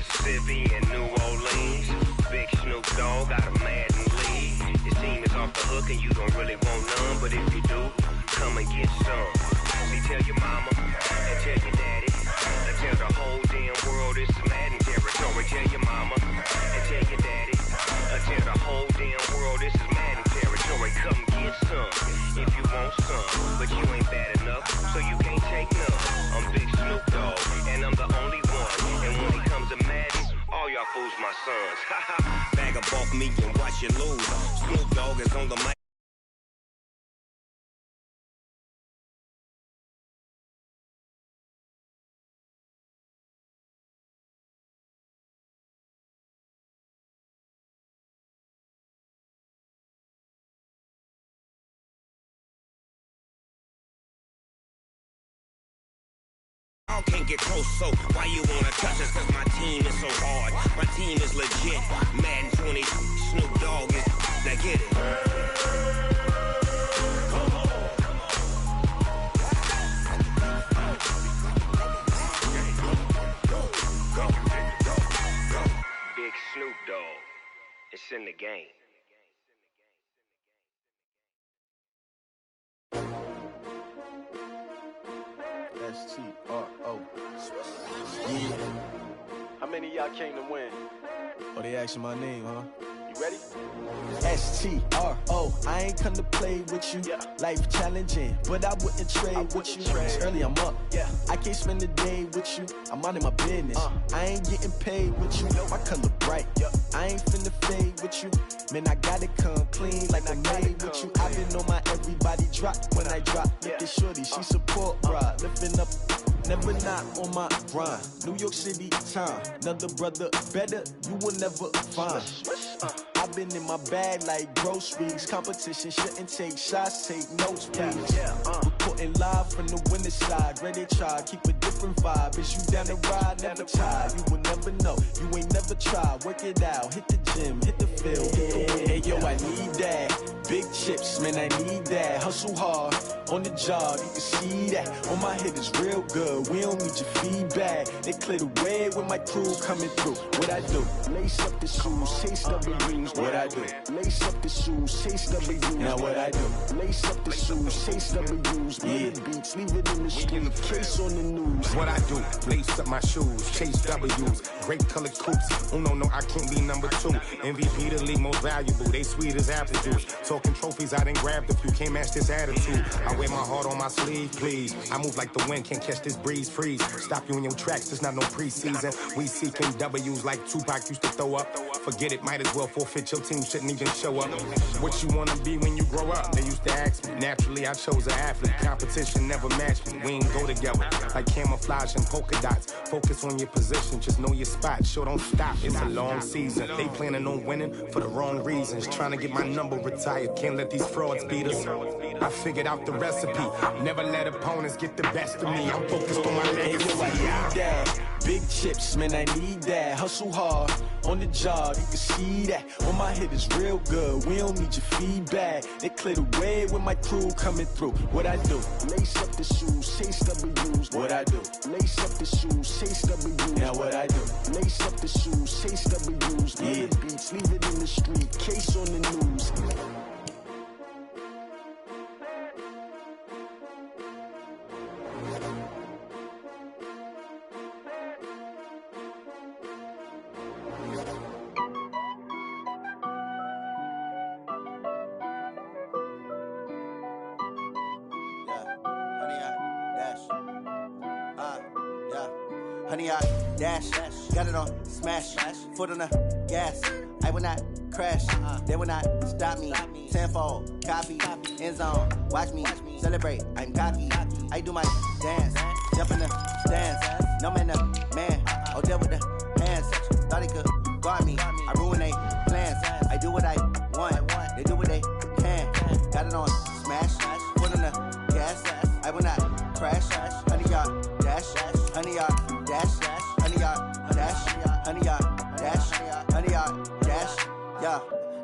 Mississippi and New Orleans. Big Snoop Dogg got a Madden lead. His team is off the hook and you don't really want none, but if you do, come and get some. See, tell your mama and tell your daddy and tell the whole damn world it's Madden territory. Tell your mama and tell your daddy and tell the whole damn world this is Madden territory. Come get some if you want some, but you ain't bad enough, so you can't take none. I'm Big Snoop Dogg, and I'm the only one. And when it comes to Madden, all y'all fools my sons. Bag a bulk me and watch you lose. Snoop Dogg is on the mic. Can't get close, so why you wanna touch us? Cause my team is so hard, my team is legit. Madden 20, Snoop Dogg is, now get it. Come on. Go. Big Snoop Dogg, it's in the game. S-T-R-O. Yeah. How many of y'all came to win? Oh, they asking my name, huh? You ready? S-T-R-O. I ain't come to play with you. Yeah. Life challenging, but I wouldn't trade with you. It's early, I'm up. Yeah. I can't spend the day with you. I'm out of my business. I ain't getting paid with you. My color bright. I ain't finna fade with you. Man, I gotta come clean like I made with you. I've been on my everybody drop when I drop. Look at shorty, she support ride. Lifting up, never not on my grind. New York City time, another brother better, you will never find. I've been in my bag like groceries. Competition shouldn't take shots, take notes, please. Reporting live from the winter side. Ready to try, keep a different vibe. Is you down the ride, never tired. You will never know, you ain't never tried. Work it out, hit the gym, hit the field, hit the win. Hey yo, I need that. Big chips, man, I need that. Hustle hard, on the job, you can see that. On my head is real good, we don't need your feedback. They clear the way with my crew coming through. What I do? Lace up the shoes, chase W's. What I do? Lace up the shoes, chase W's. Now what I do? Lace up the shoes, chase W's. Yeah, beats, leave it in the street, case on the news. What I do? Lace up my shoes, chase W's. Great colored coops. Oh no, I can't be number 2. MVP the league most valuable. They sweet as apple juice. Talking trophies, I done grabbed a few. Can't match this attitude. I wear my heart on my sleeve, please. I move like the wind, can't catch this breeze. Freeze. Stop you in your tracks. There's not no preseason. We seeking W's like Tupac used to throw up. Forget it, might as well forfeit. Your team shouldn't even show up. What you wanna be when you grow up? They used to ask me. Naturally, I chose an athlete. Competition never matched me. We ain't go together like camouflage and polka dots. Focus on your position, just know your spot. Sure, don't stop. It's a long season. They planning on winning for the wrong reasons. Trying to get my number retired. Can't let these frauds beat us. I figured out the recipe. Never let opponents get the best of me. I'm focused on my legacy. I need that. Big chips, man, I need that. Hustle hard, on the job, you can see that. On my head is real good, we don't need your feedback. They clear the way with my crew coming through. What I do? Lace up the shoes, chase W's. What I do? Lace up the shoes, chase W's. Now what I do? Lace up the shoes, chase W's. Yeah, beats, leave it in the street, case on the news. Honey, I dash, got it on smash, foot on the gas. I will not crash, they will not stop me. Tenfold, copy, end zone, watch me celebrate. I'm cocky, I do my dance, jump in the stands. No man, man, oh there with the hands. Thought he could guard me, I ruin they plans. I do what I want, they do what they can. Got it on smash, foot on the gas. I will not crash, honey, y'all dash, honey, y'all dash, honey, y'all dash, honey, y'all dash, honey, y'all dash, yeah.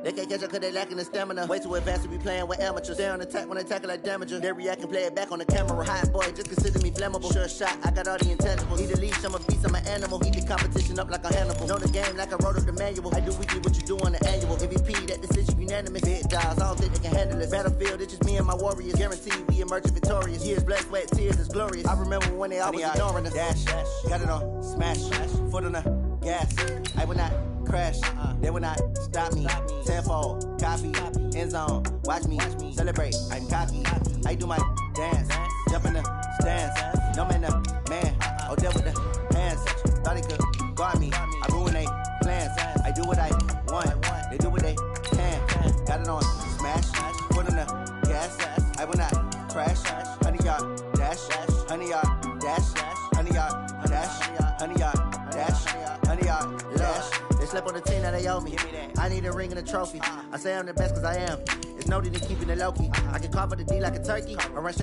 They can't catch up cause they lacking the stamina. Way too advanced to be playing with amateurs. Stay on attack when they tackle like damager. They react and play it back on the camera. Hot boy, just consider me flammable. Sure shot, I got all the intangibles. Need a leash, I'm a beast, I'm an animal. Eat the competition up like a Hannibal. Know the game like I wrote up the manual. I do weekly what you do on the annual. MVP, that decision unanimous. Big dogs, I don't think they can handle this. Battlefield, it's just me and my warriors. Guaranteed we emerge victorious. Years, blood, sweat, tears, it's glorious. I remember when they always ignoring us. Dash, got it on, smash, foot on the gas. I will not crash, they will not stop me. Tenfold, copy, end zone, watch me celebrate. I'm cocky, I do my dance, jump in the stands. No man, the man, oh, deal with the hands. Thought he could guard me, I ruin they plans. I do what I want, they do what they can. Got it on, smash, foot on the gas. I will not crash, 100 yard dash, 100 yard dash, 100 yard dash, 100 yard dash, 100 yard dash. They slept on the team that they owe me. I need a ring and a trophy. I say I'm the best cause I am. It's noted in keeping it low key. I can carve up the D like a turkey. Or run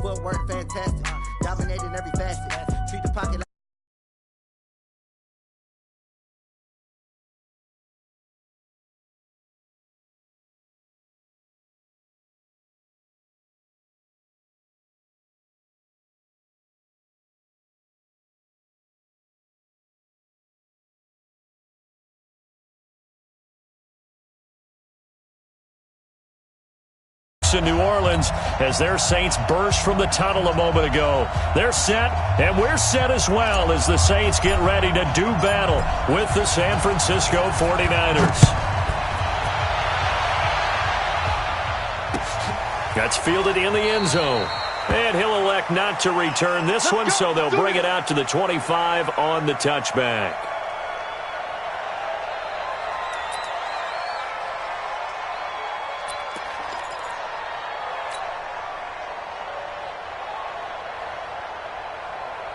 footwork fantastic. Dominating every facet. Treat the pocket like in New Orleans as their Saints burst from the tunnel a moment ago. They're set, and we're set as well as the Saints get ready to do battle with the San Francisco 49ers. That's fielded in the end zone. And he'll elect not to return this one, so they'll bring it out to the 25 on the touchback.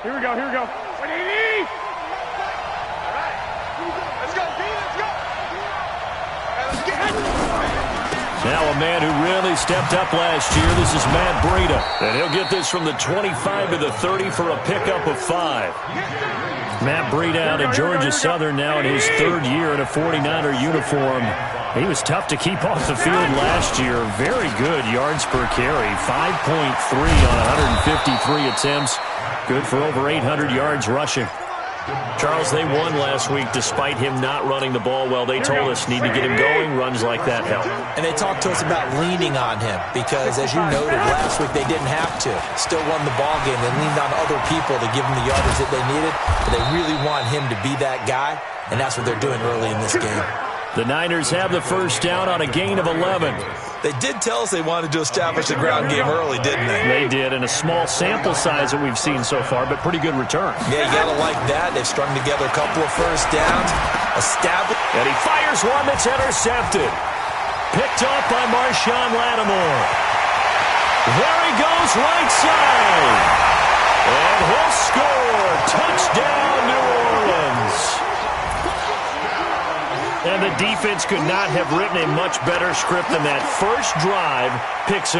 Here we go, here we go. What do you need? All right. Let's go, D, let's go. All right, let's get it. Now a man who really stepped up last year. This is Matt Breida. And he'll get this from the 25 to the 30 for a pickup of 5. Matt Breida out of Georgia Southern now in his 3rd year in a 49er uniform. He was tough to keep off the field last year. Very good yards per carry. 5.3 on 153 attempts. Good for over 800 yards rushing. Charles, they won last week despite him not running the ball well. They told us need to get him going. Runs like that help. And they talked to us about leaning on him because, as you noted, last week they didn't have to. Still won the ball game. They leaned on other people to give them the yardage that they needed. But they really want him to be that guy, and that's what they're doing early in this game. The Niners have the first down on a gain of 11. They did tell us they wanted to establish the ground game early, didn't they? They did, and a small sample size that we've seen so far, but pretty good return. Yeah, you got to like that. They've strung together a couple of first downs. And he fires one that's intercepted. Picked off by Marshawn Lattimore. There he goes, right side. And he'll score. Touchdown, New Orleans. And the defense could not have written a much better script than that first drive, pick 6.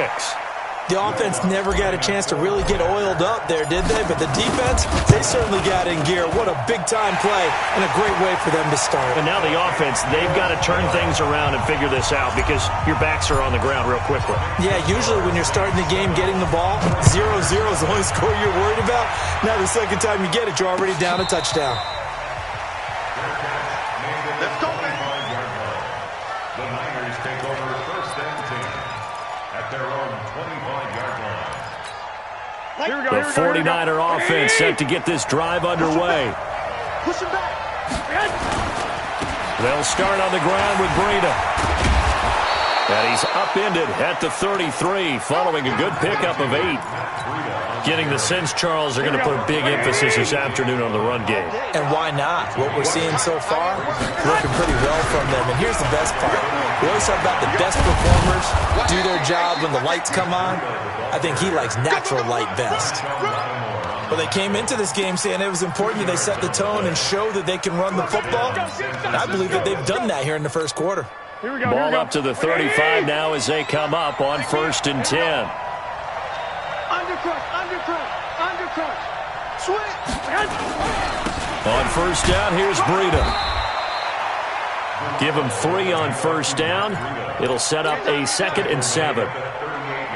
The offense never got a chance to really get oiled up there, did they? But the defense, they certainly got in gear. What a big-time play and a great way for them to start. And now the offense, they've got to turn things around and figure this out because your backs are on the ground real quickly. Yeah, usually when you're starting the game, getting the ball, 0-0 is the only score you're worried about. Now the second time you get it, you're already down a touchdown. Let's go, man. The Niners take over first and 10 at their own 25-yard line. Here we go, The 49er offense set to get this drive underway. Push him back. They'll start on the ground with Breida. And he's upended at the 33 following a good pickup of 8. Getting the sense, Charles, are going to put a big emphasis this afternoon on the run game. And why not? What we're seeing so far, working pretty well from them. And here's the best part. We always talk about the best performers do their job when the lights come on. I think he likes natural light best. Well, they came into this game saying it was important that they set the tone and show that they can run the football. And I believe that they've done that here in the first quarter. Ball up to the 35 now as they come up on 1st and 10. Undercut. Switch. On 1st down, here's Breida. Give him 3 on 1st down. It'll set up a 2nd and 7.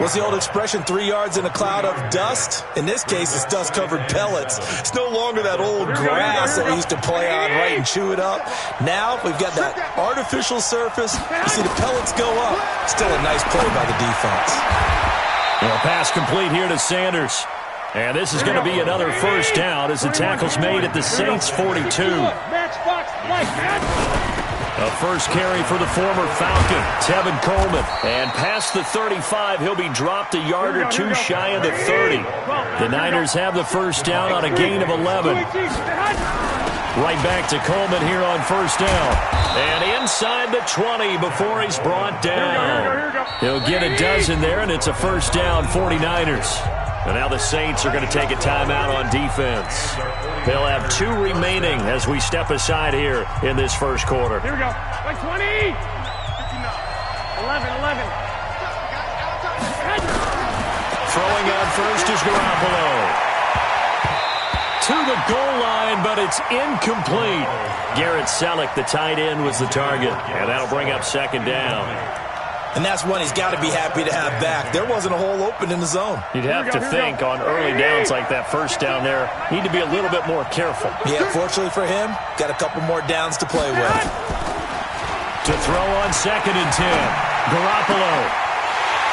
What's the old expression, 3 yards in a cloud of dust? In this case, it's dust-covered pellets. It's no longer that old grass that we used to play on, right, and chew it up. Now we've got that artificial surface. You see the pellets go up. Still a nice play by the defense. Well, pass complete here to Sanders. And this is going to be another 1st down as the tackle's made at the Saints' 42. A first carry for the former Falcon, Tevin Coleman. And past the 35, he'll be dropped a yard or 2 shy of the 30. The Niners have the 1st down on a gain of 11. Right back to Coleman here on 1st down. And inside the 20 before he's brought down. He'll get a dozen there, and it's a 1st down, 49ers. And now the Saints are going to take a timeout on defense. They'll have 2 remaining as we step aside here in this first quarter. Here we go. Like 20. 11. Throwing on first is Garoppolo. To the goal line, but it's incomplete. Garrett Selleck, the tight end, was the target. And that'll bring up 2nd down. And that's one he's got to be happy to have back. There wasn't a hole open in the zone. You'd have to think on early downs like that 1st down there, need to be a little bit more careful. Yeah, fortunately for him, got a couple more downs to play with. To throw on 2nd and 10, Garoppolo.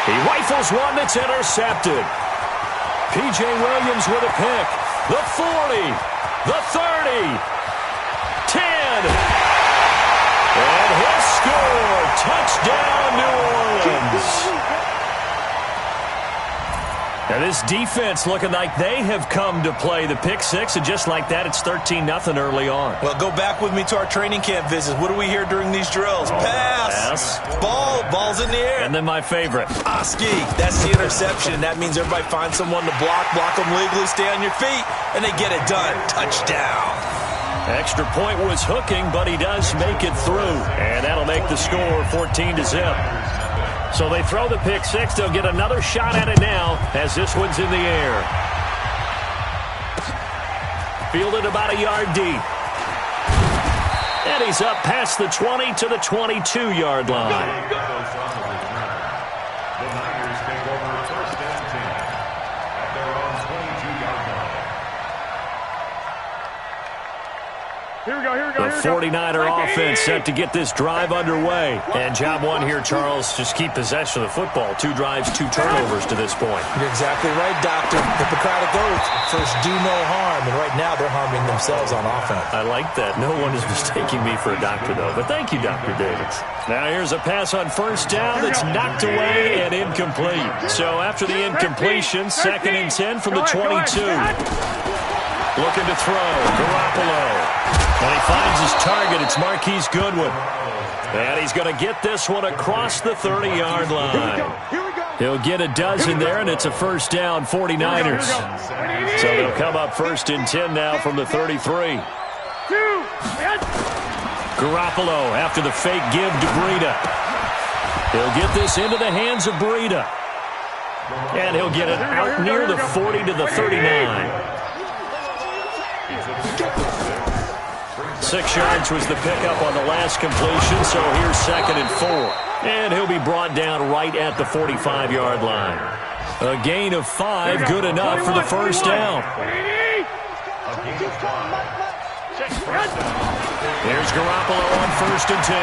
He rifles one that's intercepted. P.J. Williams with a pick. The 40, the 30, 10. And he'll score. Touchdown, New Orleans. Now this defense looking like they have come to play. The pick 6, and just like that, it's 13-0 early on. Well, go back with me to our training camp visits. What do we hear during these drills? Pass. Ball's in the air. And then my favorite. Ski. That's the interception. That means everybody finds someone to block them legally, stay on your feet, and they get it done. Touchdown. Extra point was hooking, but he does make it through. And that'll make the score 14-0. So they throw the pick 6. They'll get another shot at it now as this one's in the air. Fielded about a yard deep. And he's up past the 20 to the 22-yard line. The Niners take over 1st and 10 at their own 22-yard line. Here we go. The 49er offense set to get this drive underway. And job 1 here, Charles, just keep possession of the football. 2 drives, 2 turnovers to this point. You're exactly right, Doctor. Hippocratic oath. First, do no harm. And right now, they're harming themselves on offense. I like that. No one is mistaking me for a doctor, though. But thank you, Dr. Davis. Now here's a pass on 1st down that's knocked away and incomplete. So after the incompletion, 2nd and 10 from the 22. Looking to throw. Garoppolo. And he finds his target. It's Marquise Goodwin. And he's going to get this one across the 30-yard line. He'll get a dozen there, and it's a 1st down, 49ers. So they'll come up 1st and 10 now from the 33. Garoppolo after the fake give to Breida. He'll get this into the hands of Breida. And he'll get it out near the 40 to the 39. 6 yards was the pickup on the last completion, so here's 2nd and 4. And he'll be brought down right at the 45-yard line. A gain of 5, good enough for the 1st down. Here's Garoppolo on 1st and 10.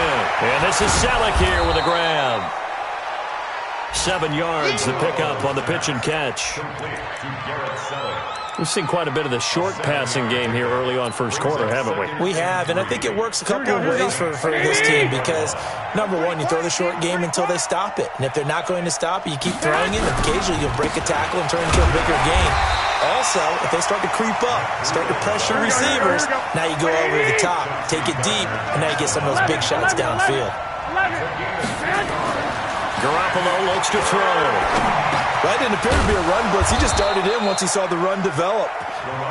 And this is Selleck here with a grab. 7 yards, the pickup on the pitch and catch. We've seen quite a bit of the short passing game here early on first quarter, haven't we? We have, and I think it works a couple of ways for this team because, number one, you throw the short game until they stop it. And if they're not going to stop it, you keep throwing it, and occasionally you'll break a tackle and turn it into a bigger gain. Also, if they start to creep up, start to pressure receivers, now you go over the top, take it deep, and now you get some of those big shots downfield. Garoppolo looks to throw. That didn't appear to be a run blitz. He just darted in once he saw the run develop.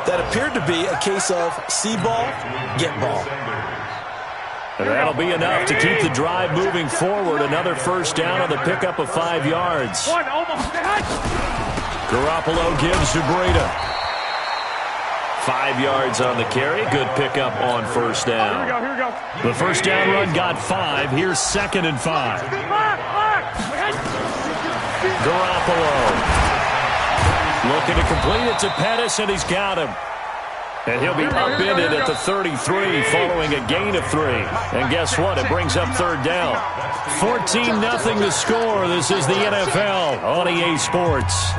That appeared to be a case of see ball, get ball. And that'll be enough to keep the drive moving forward. Another first down on the pickup of 5 yards. Garoppolo gives to Breida. 5 yards on the carry. Good pickup on first down. Here we go. The first down run got 5. Here's 2nd and 5. Garoppolo looking to complete it to Pettis, and he's got him. And he'll be upended at the 33 following a gain of 3. And guess what? It brings up third down. 14-0 the score. This is the NFL on EA Sports.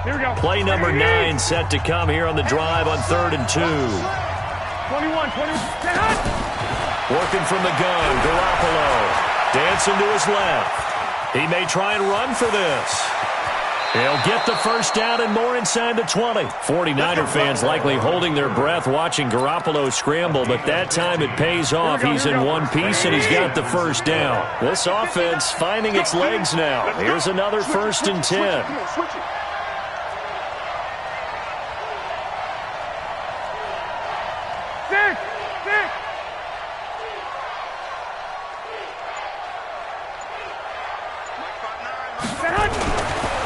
Here we go. Play number 9 set to come here on the drive on 3rd and 2. 21. Working from the gun, Garoppolo dancing to his left. He may try and run for this. He'll get the first down and more inside the 20. 49er fans likely holding their breath watching Garoppolo scramble, but that time it pays off. He's in one piece, and he's got the first down. This offense finding its legs now. Here's another 1st and 10.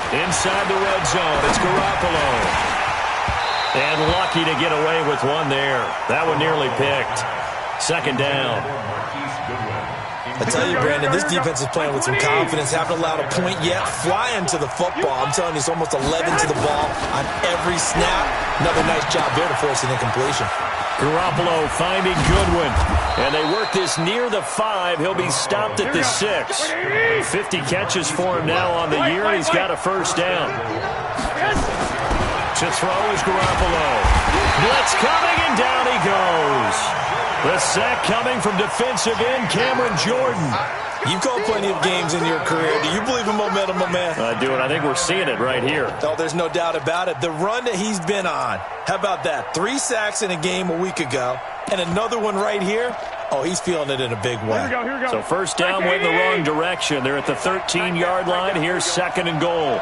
Inside the red zone, it's Garoppolo. And lucky to get away with one there. That one nearly picked. 2nd down. I tell you, Brandon, this defense is playing with some confidence. Haven't allowed a point yet. Flying to the football. I'm telling you, it's almost 11 to the ball on every snap. Another nice job there to force an incompletion. Garoppolo finding Goodwin. And they work this near the 5. He'll be stopped at the 6. 50 catches for him now on the year, and he's got a first down. To throw is Garoppolo. Blitz coming, and down he goes. The sack coming from defensive end Cameron Jordan. You've called plenty of games in your career. Do you believe in momentum, my man? I do, and I think we're seeing it right here. Oh, there's no doubt about it. The run that he's been on. How about that? 3 sacks in a game a week ago, and another one right here. Oh, he's feeling it in a big way. Here we go. So first down went in the wrong direction. They're at the 13-yard line. Here's 2nd and goal.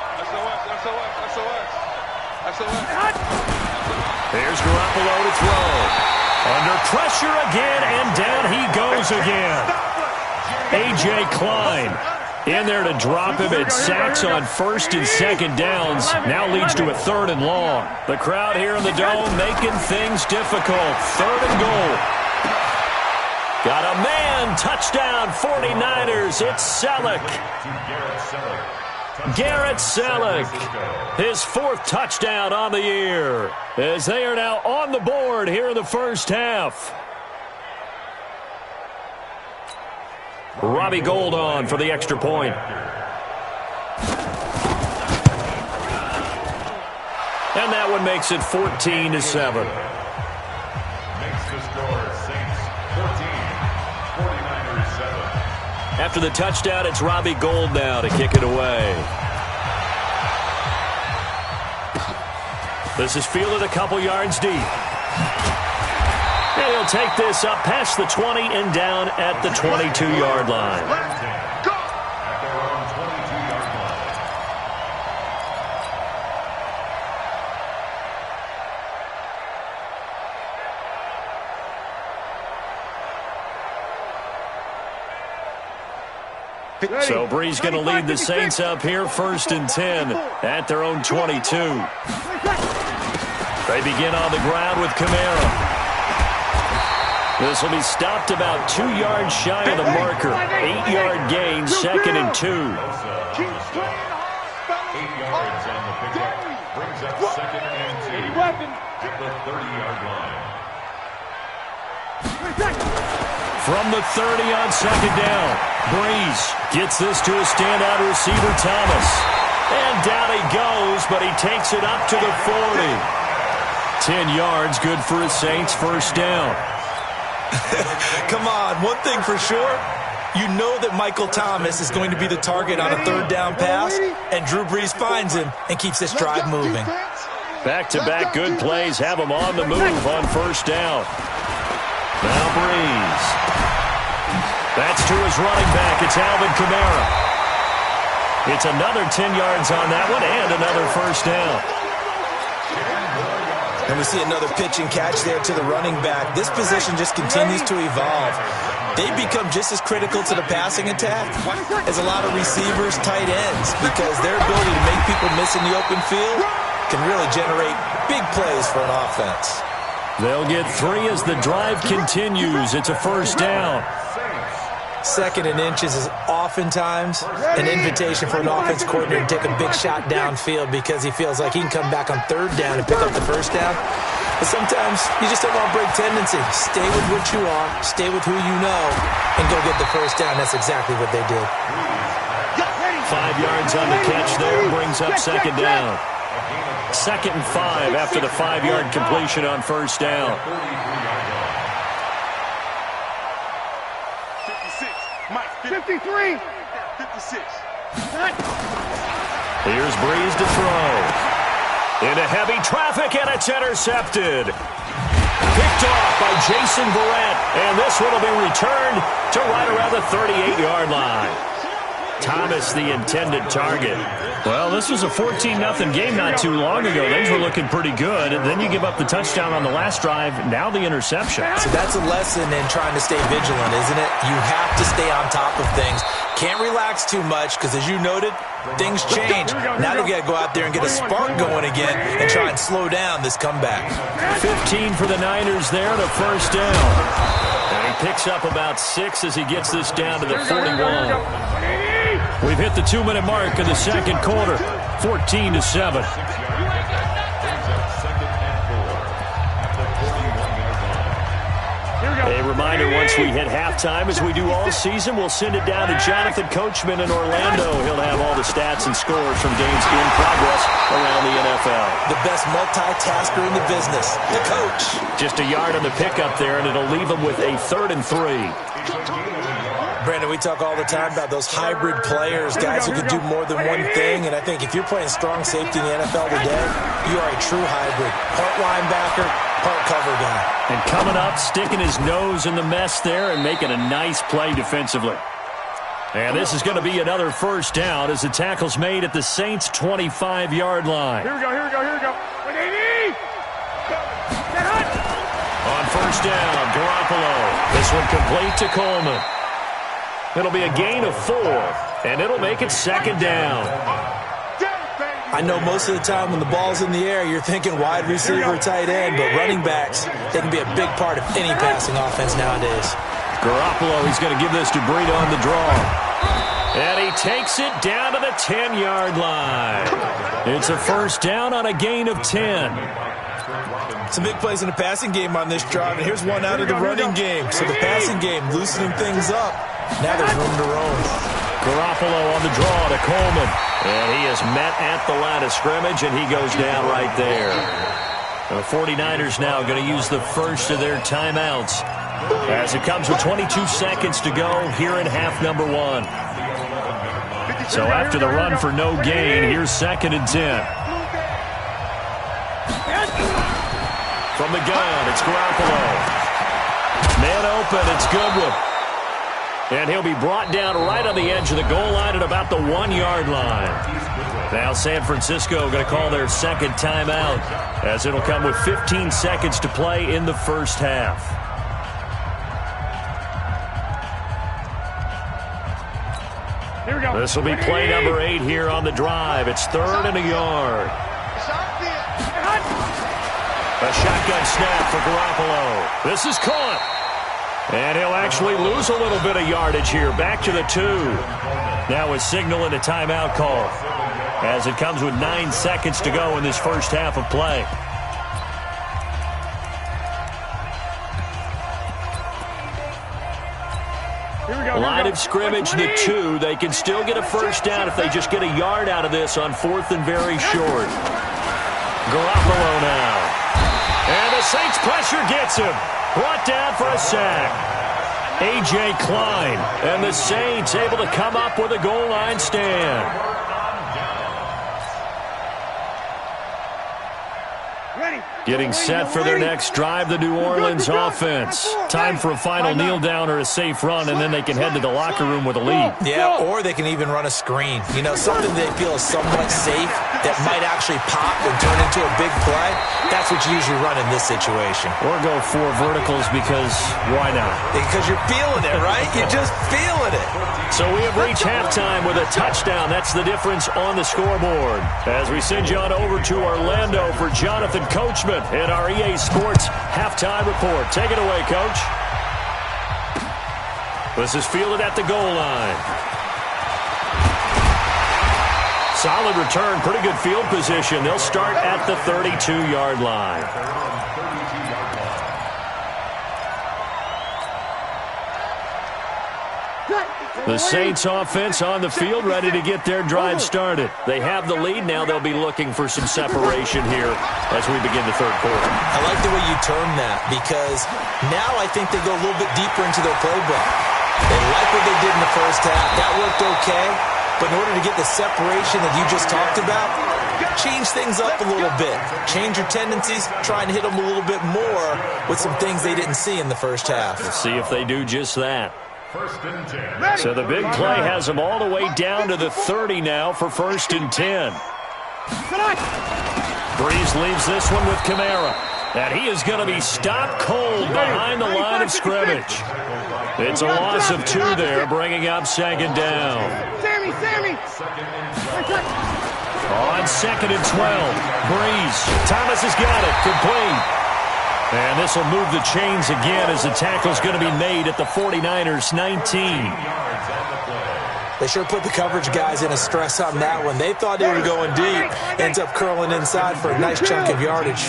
There's Garoppolo to throw. Under pressure again, and down he goes again. A.J. Klein in there to drop him at sacks on 1st and 2nd downs. Now leads to a 3rd and long. The crowd here in the Dome making things difficult. 3rd and goal. Got a man. Touchdown, 49ers. It's Selleck. Garrett Selleck. His 4th touchdown on the year. As they are now on the board here in the first half. Robbie Gould on for the extra point. And that one makes it 14-7. Makes the score Saints 14, 49ers 7. After the touchdown, it's Robbie Gould now to kick it away. This is fielded a couple yards deep. And he'll take this up past the 20 and down at the 22-yard line. At their own 22-yard line. So Bree's going to lead the Saints up here 1st and 10 at their own 22. They begin on the ground with Kamara. This will be stopped about 2 yards shy of the marker. 8-yard gain, 2nd and 2. 8 yards on the pickup. Brings up 2nd and 10 at the 30-yard line. From the 30 on 2nd down, Breeze gets this to a standout receiver, Thomas. And down he goes, but he takes it up to the 40. 10 yards, good for his Saints, 1st down. Come on, one thing for sure. You know that Michael Thomas is going to be the target on a 3rd down pass, and Drew Brees finds him and keeps this drive moving. Back-to-back good plays have him on the move on 1st down. Now Breeze. That's to his running back. It's Alvin Kamara. It's another 10 yards on that one and another 1st down. And we see another pitch and catch there to the running back. This position just continues to evolve. They become just as critical to the passing attack as a lot of receivers, tight ends, because their ability to make people miss in the open field can really generate big plays for an offense. They'll get 3 as the drive continues. It's a 1st down. 2nd and inches is oftentimes an invitation for an offense coordinator to take a big shot downfield because he feels like he can come back on 3rd down and pick up the 1st down. But sometimes you just don't want to break tendency. Stay with what you are, stay with who you know, and go get the 1st down. That's exactly what they did. 5 yards on the catch there, brings up 2nd down. 2nd and 5 after the 5-yard completion on 1st down. 53. 56. Here's Breeze to throw. Into heavy traffic, and it's intercepted. Picked off by Jason Barrett, and this one will be returned to right around the 38-yard line. Thomas, the intended target. Well, this was a 14-0 game not too long ago. Things were looking pretty good. And then you give up the touchdown on the last drive. Now the interception. So that's a lesson in trying to stay vigilant, isn't it? You have to stay on top of things. Can't relax too much because, as you noted, things change. Now they've got to go out there and get a spark going again and try and slow down this comeback. 15 for the Niners there to 1st down. And he picks up about 6 as he gets this down to the 41. We've hit the 2-minute mark of the 2nd quarter, 14-7. A reminder, once we hit halftime, as we do all season, we'll send it down to Jonathan Coachman in Orlando. He'll have all the stats and scores from games in progress around the NFL. The best multitasker in the business, the coach. Just a yard on the pickup there, and it'll leave him with a 3rd and 3. Brandon, we talk all the time about those hybrid players, guys who can do more than one thing, and I think if you're playing strong safety in the NFL today, you are a true hybrid. Part linebacker, part cover guy. And coming up, sticking his nose in the mess there and making a nice play defensively. And this is going to be another 1st down as the tackle's made at the Saints' 25-yard line. Here we go. What they need? On 1st down, Garoppolo. This one complete to Coleman. It'll be a gain of 4, and it'll make it 2nd down. I know most of the time when the ball's in the air, you're thinking wide receiver or tight end, but running backs, they can be a big part of any passing offense nowadays. Garoppolo, he's going to give this to Breida on the draw. And he takes it down to the 10-yard line. It's a 1st down on a gain of 10. Some big plays in the passing game on this drive, and here's one out of the running game. So the passing game loosening things up. Now there's room to roam. Garoppolo on the draw to Coleman. And he is met at the line of scrimmage, and he goes down right there. The 49ers now going to use the first of their timeouts as it comes with 22 seconds to go here in half number 1. So after the run for no gain, here's 2nd and 10. From the gun, it's Garoppolo. Man open, it's Goodwin. And he'll be brought down right on the edge of the goal line at about the 1-yard line. Now San Francisco going to call their 2nd timeout as it'll come with 15 seconds to play in the 1st half. Here we go. This will be play number 8 here on the drive. It's 3rd and a yard. A shotgun snap for Garoppolo. This is caught. And he'll actually lose a little bit of yardage here. Back to the 2. Now a signal and a timeout call. as it comes with 9 seconds to go in this first half of play. Line of scrimmage, the 2. They can still get a first down if they just get a yard out of this on 4th and very short. Garoppolo now. And the Saints pressure gets him. Brought down for a sack. A.J. Klein. And the Saints able to come up with a goal line stand. Getting set for their next drive, the New Orleans offense. Time for a final kneel down or a safe run, and then they can head to the locker room with a lead. Yeah, or they can even run a screen. You know, something they feel is somewhat safe that might actually pop and turn into a big play. That's what you usually run in this situation. Or go 4 verticals because why not? Because you're feeling it, right? You're just feeling it. So we have reached halftime with a touchdown. That's the difference on the scoreboard. As we send you on over to Orlando for Jonathan Coachman in our EA Sports halftime report. Take it away, Coach. This is fielded at the goal line. Solid return, pretty good field position. They'll start at the 32-yard line. The Saints offense on the field, ready to get their drive started. They have the lead. Now they'll be looking for some separation here as we begin the third quarter. I like the way you term that because now I think they go a little bit deeper into their playbook. They like what they did in the first half. That worked okay. But in order to get the separation that you just talked about, change things up a little bit. Change your tendencies. Try and hit them a little bit more with some things they didn't see in the first half. We'll see if they do just that. So the big play has them all the way down to the 30 now for 1st and 10. Breeze leaves this one with Kamara. And he is going to be stopped cold behind the line of scrimmage. It's a loss of 2 there, bringing up 2nd down. Sammy! On 2nd and 12, Breeze. Thomas has got it, complete. And this will move the chains again as the tackle's going to be made at the 49ers' 19. They sure put the coverage guys in a stress on that one. They thought they were going deep. Ends up curling inside for a nice chunk of yardage.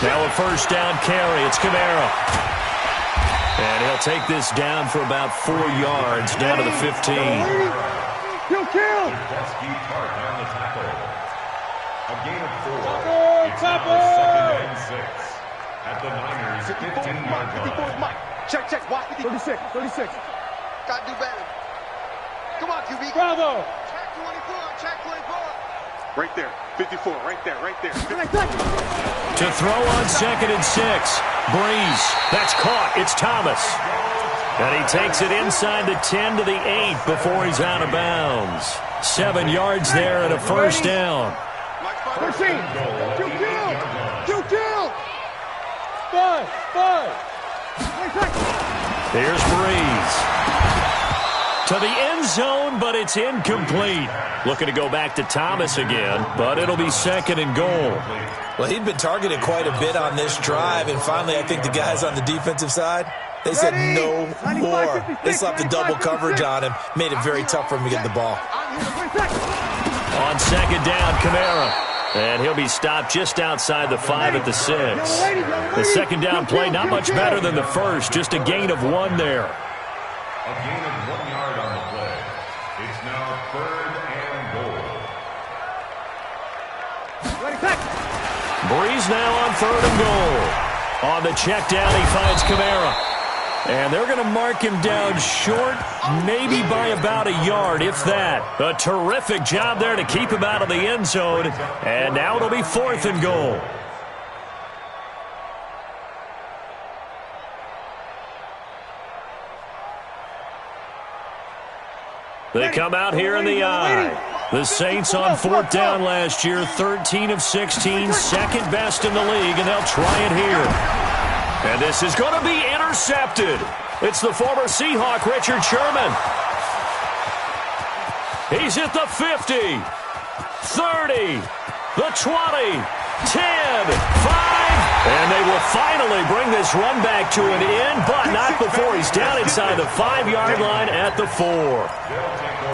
Now a first down carry. It's Kamara. And he'll take this down for about 4 yards down to the 15. Kill! A gain of 4. It's now 2nd and 6 at the Niners' 15-yard line. Check. Watch 36. Got to do better. Come on, QB. Bravo. Check 24. Right there. 54. Right there. To throw on 2nd and 6. Breeze. That's caught. It's Thomas. And he takes it inside the 10 to the 8 before he's out of bounds. 7 yards there and a first down. 13. Kill. 5. Here's Breeze. To the end zone, but it's incomplete. Looking to go back to Thomas again, but it'll be 2nd and goal. Well, he'd been targeted quite a bit on this drive, and finally I think the guys on the defensive side, they said no more. They slapped the double coverage on him, made it very tough for him to get the ball. On 2nd down, Kamara. And he'll be stopped just outside the 5 at the 6. The 2nd down play, not much better than the first, just a gain of 1 there. A gain of 1 yard on the play. It's now 3rd and goal. Breeze now on 3rd and goal. On the check down, he finds Kamara. And they're going to mark him down short, maybe by about a yard, if that. A terrific job there to keep him out of the end zone. And now it'll be 4th and goal. They come out here in the eye. The Saints on 4th down last year, 13 of 16, second best in the league, and they'll try it here. And this is going to be intercepted. It's the former Seahawk, Richard Sherman. He's at the 50, 30, the 20, 10, 5, and they will finally bring this run back to an end, but not before he's down inside the 5-yard line at the 4.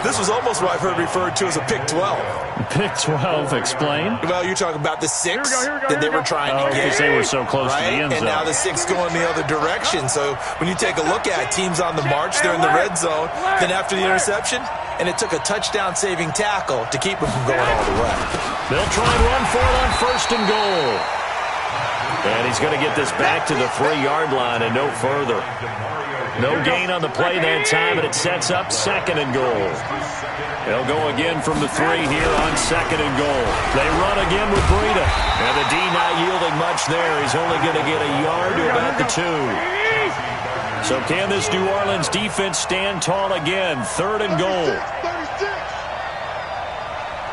This was almost what I've heard referred to as a pick 12. Pick 12, explain. Well, you're talking about the 6 that they were trying to get. Because they were so close to the end zone. And now the 6 going the other direction. So when you take a look at teams on the march, they're in the red zone. Then after the interception, and it took a touchdown-saving tackle to keep them from going all the way. They'll try and run for it on 1st and goal. And he's going to get this back to the 3-yard line and no further. No gain on the play that time, and it sets up 2nd and goal. They'll go again from the 3 here on 2nd and goal. They run again with Breida. And the D not yielding much there. He's only going to get a yard to about the 2. So can this New Orleans defense stand tall again? 3rd and goal.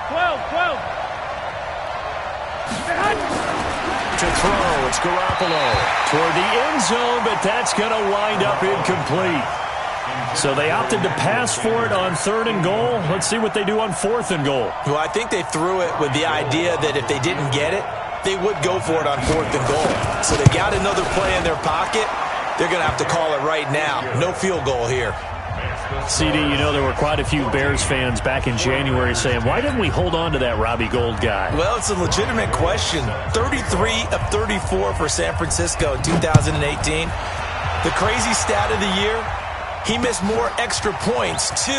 12. To throw, it's Garoppolo toward the end zone, but that's going to wind up incomplete. So they opted to pass for it on 3rd and goal. Let's see what they do on 4th and goal. Well, I think they threw it with the idea that if they didn't get it, they would go for it on 4th and goal. So they got another play in their pocket. They're going to have to call it right now. No field goal here. CD, you know there were quite a few Bears fans back in January saying, why didn't we hold on to that Robbie Gould guy? Well, it's a legitimate question. 33 of 34 for San Francisco in 2018. The crazy stat of the year, he missed more extra points, 2,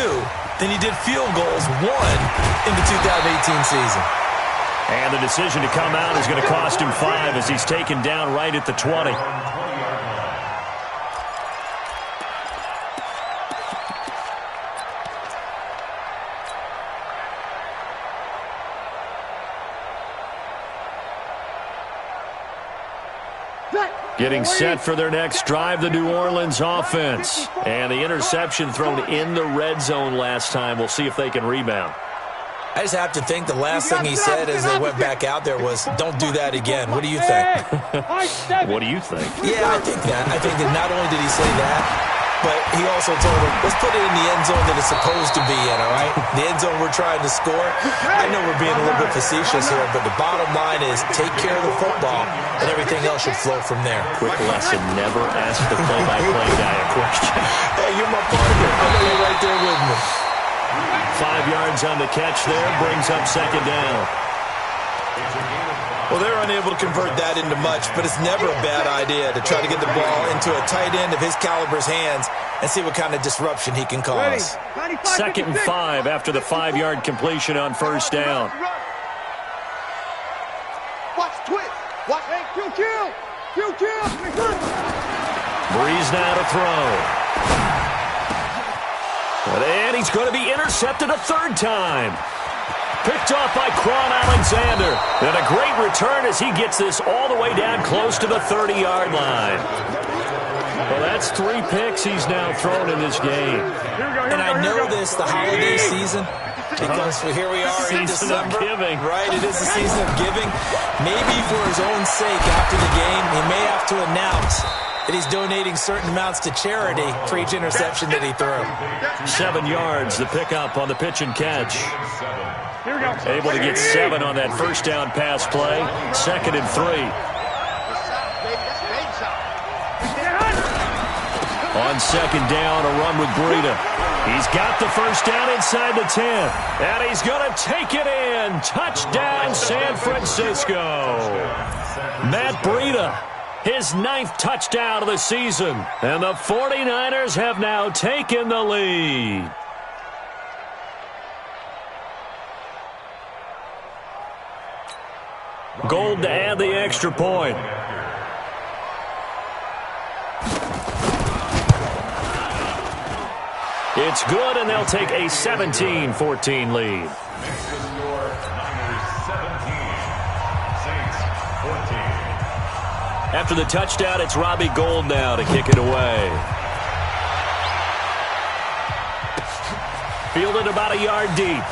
than he did field goals, 1, in the 2018 season. And the decision to come out is going to cost him 5 as he's taken down right at the 20. Getting set for their next drive, the New Orleans offense. And the interception thrown in the red zone last time. We'll see if they can rebound. I just have to think the last thing he said as they went back out there was, don't do that again. What do you think? What do you think? Yeah, I think that. I think that not only did he say that, but he also told him, let's put it in the end zone that it's supposed to be in, all right? The end zone we're trying to score. I know we're being a little bit facetious here, but the bottom line is take care of the football, and everything else should flow from there. Quick lesson, never ask the play-by-play guy a question. Hey, you're my partner. I know you're right there with me. 5 yards on the catch there, brings up 2nd down. Well, they're unable to convert that into much, but it's never a bad idea to try to get the ball into a tight end of his caliber's hands and see what kind of disruption he can cause. 2nd and 5 after the 5-yard completion on 1st down. Watch, twist. Watch. Hey, kill. Breeze now to throw. And he's going to be intercepted a 3rd time. Picked off by Quan Alexander. And a great return as he gets this all the way down close to the 30-yard line. Well, that's 3 picks he's now thrown in this game. And I know this, the holiday season, because here we are in December. Right, it is the season of giving. Maybe for his own sake after the game, he may have to announce that he's donating certain amounts to charity for each interception that he threw. 7 yards, the pickup on the pitch and catch. Able to get 7 on that 1st down pass play. 2nd and 3. On 2nd down, a run with Breida. He's got the 1st down inside the 10. And he's going to take it in. Touchdown, San Francisco. Matt Breida, his 9th touchdown of the season. And the 49ers have now taken the lead. Gold to add the extra point. It's good, and they'll take a 17-14 lead. After the touchdown, it's Robbie Gould now to kick it away. Fielded about a yard deep.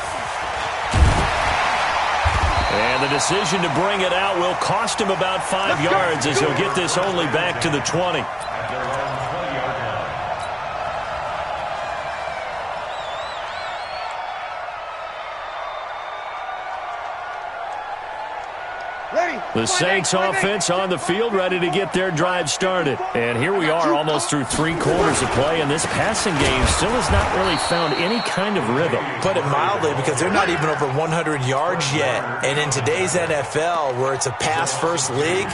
And the decision to bring it out will cost him about 5 yards as he'll get this only back to the 20. Ready. The Saints offense on the field, ready to get their drive started. And here we are almost through 3 quarters of play, and this passing game still has not really found any kind of rhythm. Put it mildly, because they're not even over 100 yards yet. And in today's NFL, where it's a pass-first league,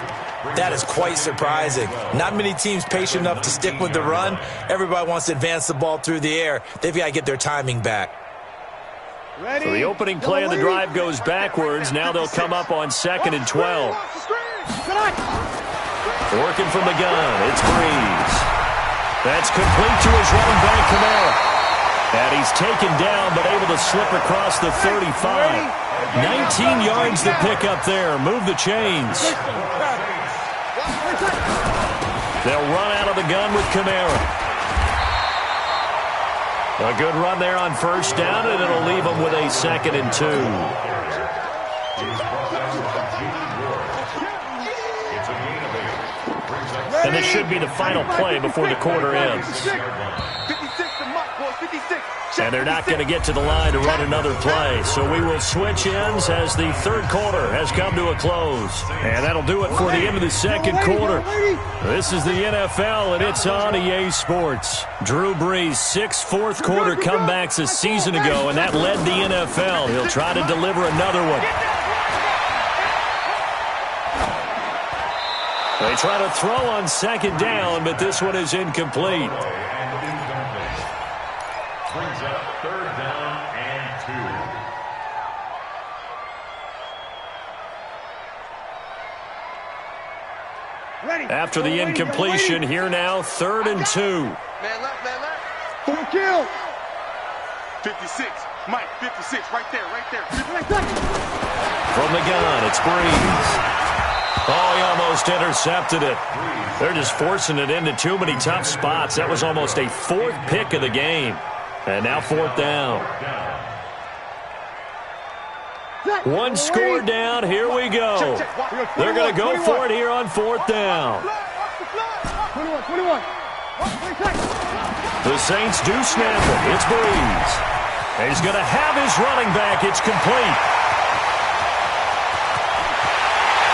that is quite surprising. Not many teams patient enough to stick with the run. Everybody wants to advance the ball through the air. They've got to get their timing back. So the opening play of the drive goes backwards. Now they'll come up on 2nd and 12. Working from the gun, it's Breeze. That's complete to his running back, Kamara. And he's taken down, but able to slip across the 35. 19 yards to pick up there. Move the chains. They'll run out of the gun with Kamara. A good run there on first down, and it'll leave them with a 2nd and 2. And this should be the final play before the quarter ends. And they're not going to get to the line to run another play. So we will switch ends as the 3rd quarter has come to a close. And that'll do it for the end of the 2nd quarter. This is the NFL, and it's on EA Sports. Drew Brees, 6 fourth-quarter comebacks a season ago, and that led the NFL. He'll try to deliver another one. They try to throw on 2nd down, but this one is incomplete. Brings up 3rd down and 2. After the incompletion, here now, 3rd and 2. Man left, man left. Full kill. 56. Mike, 56. Right there, right there. From the gun, it's Breeze. Oh, he almost intercepted it. They're just forcing it into too many tough spots. That was almost a 4th pick of the game. And now 4th down. One score down. Here we go. They're going to go for it here on 4th down. 21. The Saints do snap it. It's Breeze. And he's going to have his running back. It's complete.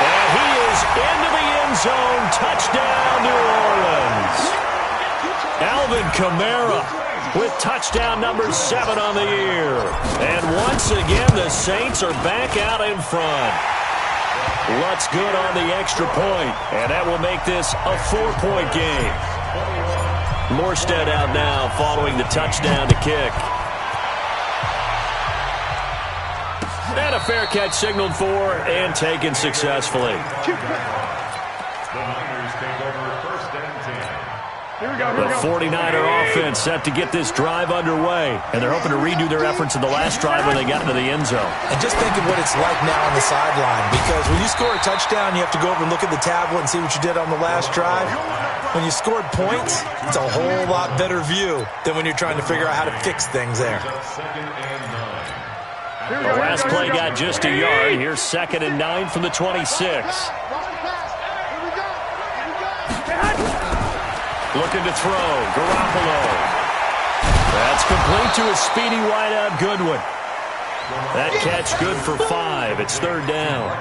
And he is into the end zone. Touchdown, New Orleans. Alvin Kamara with touchdown number 7 on the year. And once again, the Saints are back out in front. Lutz good on the extra point, and that will make this a 4-point game. Morstead out now following the touchdown to kick. And a fair catch signaled for and taken successfully. The Niners take over 1st and 10. The 49er offense set to get this drive underway, and they're hoping to redo their efforts in the last drive when they got into the end zone. And just think of what it's like now on the sideline, because when you score a touchdown, you have to go over and look at the tablet and see what you did on the last drive. When you scored points, it's a whole lot better view than when you're trying to figure out how to fix things there. The last play got just a yard. Here's 2nd and 9 from the 26. Looking to throw. Garoppolo. That's complete to a speedy wideout Goodwin. That catch good for 5. It's 3rd down.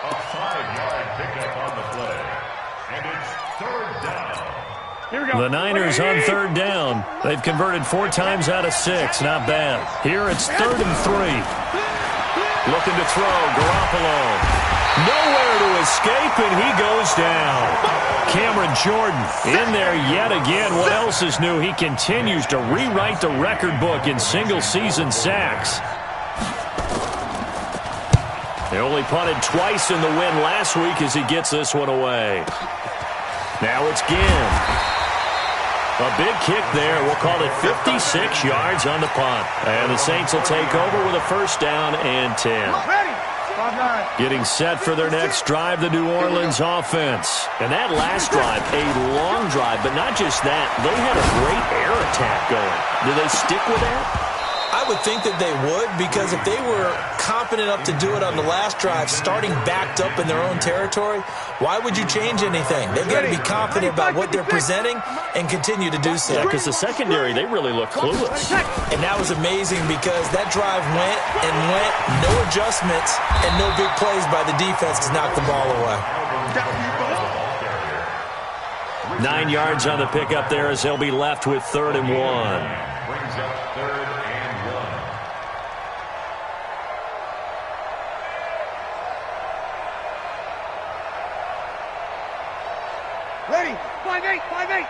A 5-yard pickup on the play. And it's 3rd down. The Niners on 3rd down. They've converted 4 times out of 6. Not bad. Here it's 3rd and 3. Looking to throw. Garoppolo. Nowhere to escape, and he goes down. Cameron Jordan in there yet again. What else is new? He continues to rewrite the record book in single-season sacks. They only punted twice in the win last week as he gets this one away. Now it's Ginn. A big kick there. We'll call it 56 yards on the punt. And the Saints will take over with a 1st down and 10. Getting set for their next drive, the New Orleans offense. And that last drive, a long drive, but not just that. They had a great air attack going. Do they stick with that? I would think that they would, because if they were confident enough to do it on the last drive, starting backed up in their own territory, why would you change anything? They've got to be confident about what they're presenting and continue to do so. Yeah, because the secondary, they really look clueless. And that was amazing because that drive went and went, no adjustments, and no big plays by the defense to knock the ball away. 9 yards on the pickup there as they'll be left with 3rd and 1. Brings up 3rd and 1. Ready? 5-8, 5-8.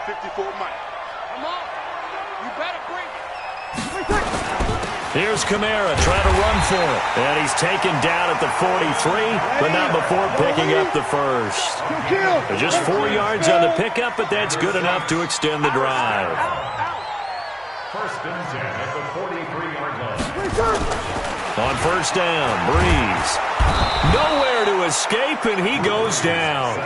54 Mike. Come on. You better bring it. Here's Kamara trying to run for it. And he's taken down at the 43, but not before picking up the first. Just 4 yards on the pickup, but that's good enough to extend the drive. 1st and 10 at the 43-yard line. On 1st down, Breeze. Nowhere to escape, and he goes down.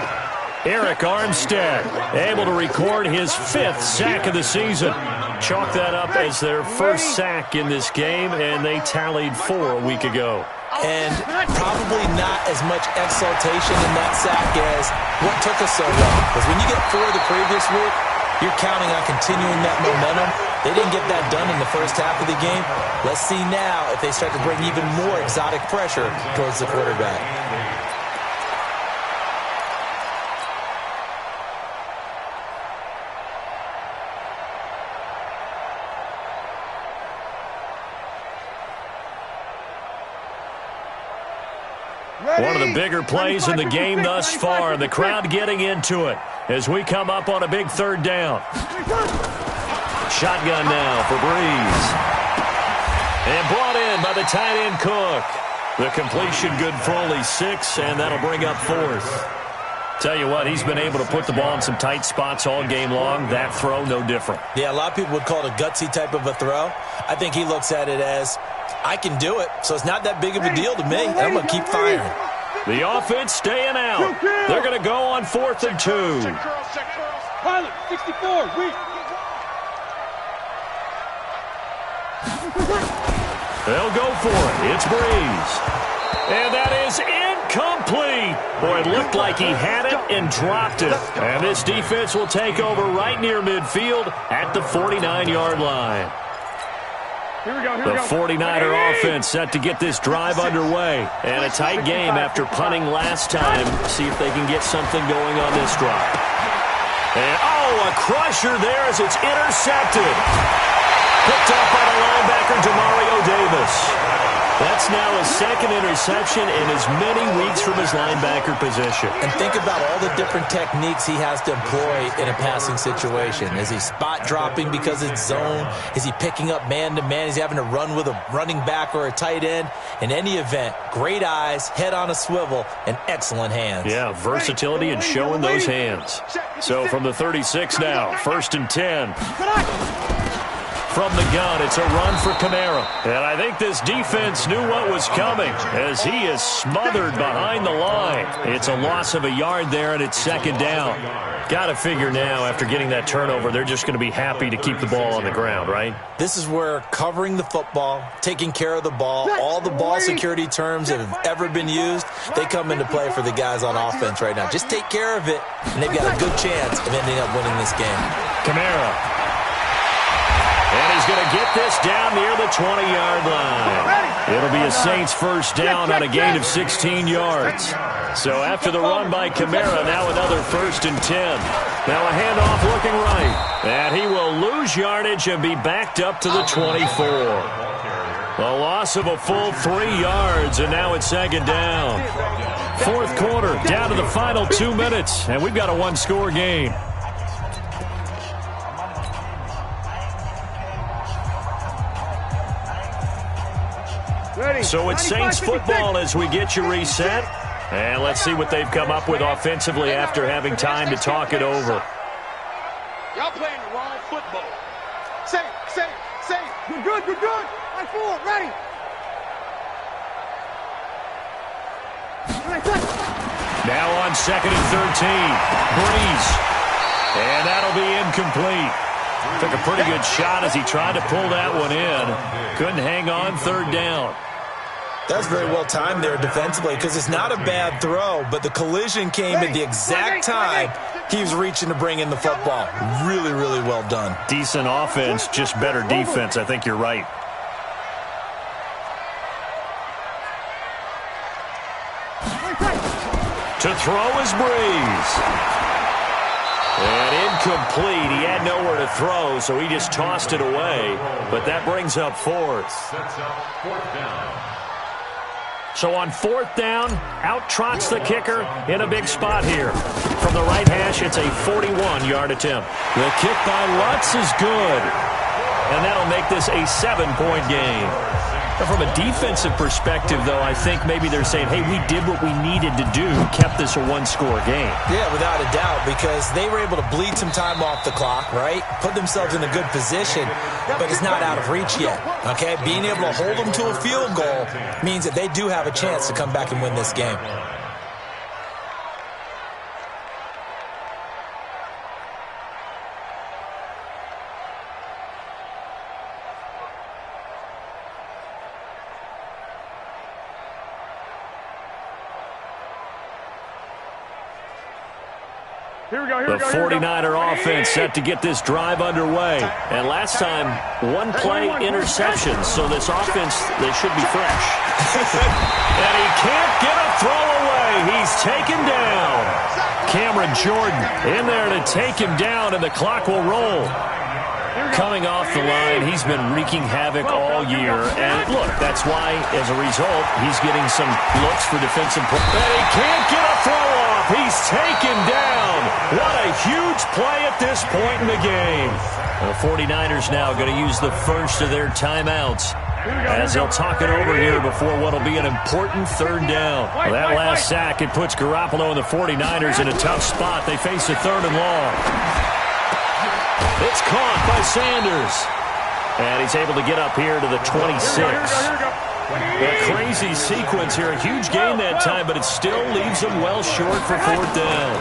Eric Armstead able to record his 5th sack of the season. Chalk that up as their first sack in this game, and they tallied 4 a week ago. And probably not as much exultation in that sack as what took us so long. Because when you get 4 the previous week, you're counting on continuing that momentum. They didn't get that done in the first half of the game. Let's see now if they start to bring even more exotic pressure towards the quarterback. One of the bigger plays in the game thus far, and the crowd getting into it as we come up on a big 3rd down. Shotgun now for Breeze. And brought in by the tight end Cook. The completion good for only 6, and that'll bring up 4th. Tell you what, he's been able to put the ball in some tight spots all game long. That throw, no different. Yeah, a lot of people would call it a gutsy type of a throw. I think he looks at it as, I can do it, so it's not that big of a deal to me, and I'm going to keep firing. The offense staying out. They're going to go on 4th and 2. Pilot, 64, weak. They'll go for it. It's Breeze. And that is incomplete. Boy, it looked like he had it and dropped it. And this defense will take over right near midfield at the 49-yard line. The 49er offense set to get this drive underway. And a tight game after punting last time. See if they can get something going on this drive. And, a crusher there as it's intercepted. Picked up by the linebacker, Demario Davis. That's now his 2nd interception in as many weeks from his linebacker position. And think about all the different techniques he has to employ in a passing situation. Is he spot dropping because it's zone? Is he picking up man-to-man? Is he having to run with a running back or a tight end? In any event, great eyes, head on a swivel, and excellent hands. Yeah, versatility and showing those hands. So from the 36 now, 1st and 10. From the gun, it's a run for Kamara. And I think this defense knew what was coming as he is smothered behind the line. It's a loss of a yard there, and it's 2nd down. Got to figure now, after getting that turnover, they're just going to be happy to keep the ball on the ground, right? This is where covering the football, taking care of the ball, all the ball security terms that have ever been used, they come into play for the guys on offense right now. Just take care of it, and they've got a good chance of ending up winning this game. Kamara. And he's going to get this down near the 20-yard line. It'll be a Saints 1st down on a gain of 16 yards. So after the run by Kamara, now another 1st and 10. Now a handoff looking right. And he will lose yardage and be backed up to the 24. A loss of a full 3 yards, and now it's 2nd down. 4th quarter, down to the final 2 minutes, and we've got a 1-score game. So it's Saints football as we get you reset. And let's see what they've come up with offensively after having time to talk it over. Y'all playing the wrong football. Say. You're good. Line 4, ready. Now on 2nd and 13. Breeze. And that'll be incomplete. Took a pretty good shot as he tried to pull that one in. Couldn't hang on third down. That's very well timed there defensively because it's not a bad throw, but the collision came at the exact time he was reaching to bring in the football. Really, really well done. Decent offense, just better defense. I think you're right. To throw is Breeze. And incomplete. He had nowhere to throw, so he just tossed it away. But that brings up fourth. Sets up fourth down. So on fourth down, out trots the kicker in a big spot here. From the right hash, it's a 41-yard attempt. The kick by Lutz is good. And that'll make this a 7-point game. But from a defensive perspective, though, I think maybe they're saying, hey, we did what we needed to do, kept this a one-score game. Yeah, without a doubt, because they were able to bleed some time off the clock, right? Put themselves in a good position, but it's not out of reach yet, okay? Being able to hold them to a field goal means that they do have a chance to come back and win this game. The 49er offense set to get this drive underway. And last time, one play interceptions, so this offense, they should be fresh. And he can't get a throw away. He's taken down. Cameron Jordan in there to take him down, and the clock will roll. Coming off the line, he's been wreaking havoc all year. And look, that's why, as a result, he's getting some looks for defensive play. And he can't get a throw off. He's taken down. What a huge play at this point in the game. The 49ers now going to use the first of their timeouts as they'll talk it over here before what will be an important third down. Well, that last sack, it puts Garoppolo and the 49ers in a tough spot. They face a 3rd and long. It's caught by Sanders. And he's able to get up here to the 26. A crazy sequence here. A huge gain that time, but it still leaves him well short for 4th down.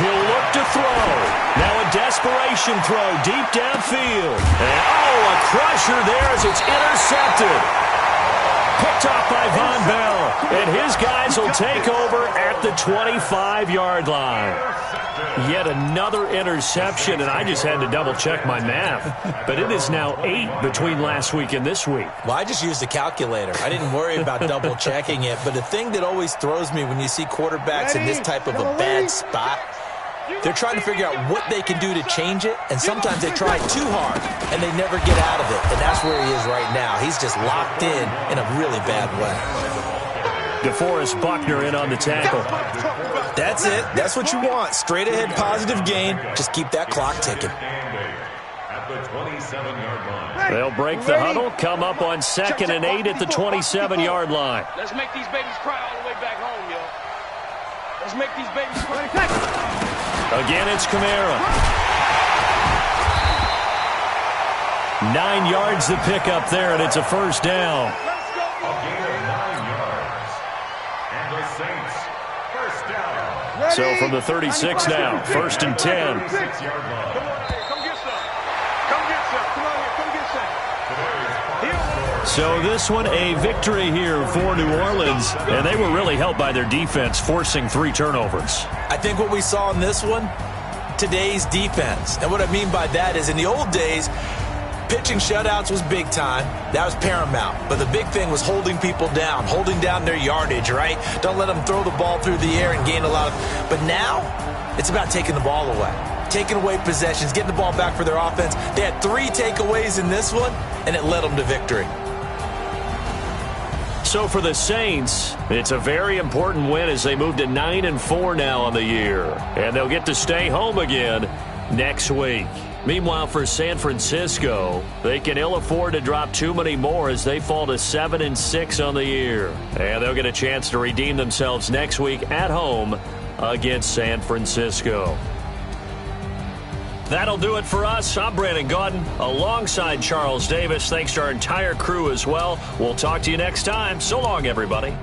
He'll look to throw. Now a desperation throw deep downfield. And, a crusher there as it's intercepted. Picked off by Von Bell. And his guys will take over at the 25-yard line. Yet another interception, and I just had to double-check my math. But it is now 8 between last week and this week. Well, I just used a calculator. I didn't worry about double-checking it. But the thing that always throws me when you see quarterbacks in this type of a bad spot, they're trying to figure out what they can do to change it, and sometimes they try too hard, and they never get out of it. And that's where he is right now. He's just locked in a really bad way. DeForest Buckner in on the tackle. That's it. That's what you want. Straight ahead positive gain. Just keep that clock ticking. At the 27-yard line. They'll break the huddle, come up on 2nd and 8 at the 27-yard line. Let's make these babies cry all the way back home, yo. Let's make these babies cry. Again, it's Kamara. 9 yards to pick up there, and it's a 1st down. A gain of 9 yards. And the Saints, 1st down. So from the 36 now, 1st and 10. 6-yard line. Come get some. Come get some. Come on here. Come get some. So this one, a victory here for New Orleans, and they were really helped by their defense, forcing 3 turnovers. I think what we saw in this one, today's defense. And what I mean by that is in the old days, pitching shutouts was big time. That was paramount. But the big thing was holding people down, holding down their yardage, right? Don't let them throw the ball through the air and gain a lot of... But now, it's about taking the ball away. Taking away possessions, getting the ball back for their offense. They had 3 takeaways in this one, and it led them to victory. So for the Saints, it's a very important win as they move to 9-4 now on the year. And they'll get to stay home again next week. Meanwhile, for San Francisco, they can ill afford to drop too many more as they fall to 7-6 on the year. And they'll get a chance to redeem themselves next week at home against San Francisco. That'll do it for us. I'm Brandon Gaudin alongside Charles Davis. Thanks to our entire crew as well. We'll talk to you next time. So long, everybody.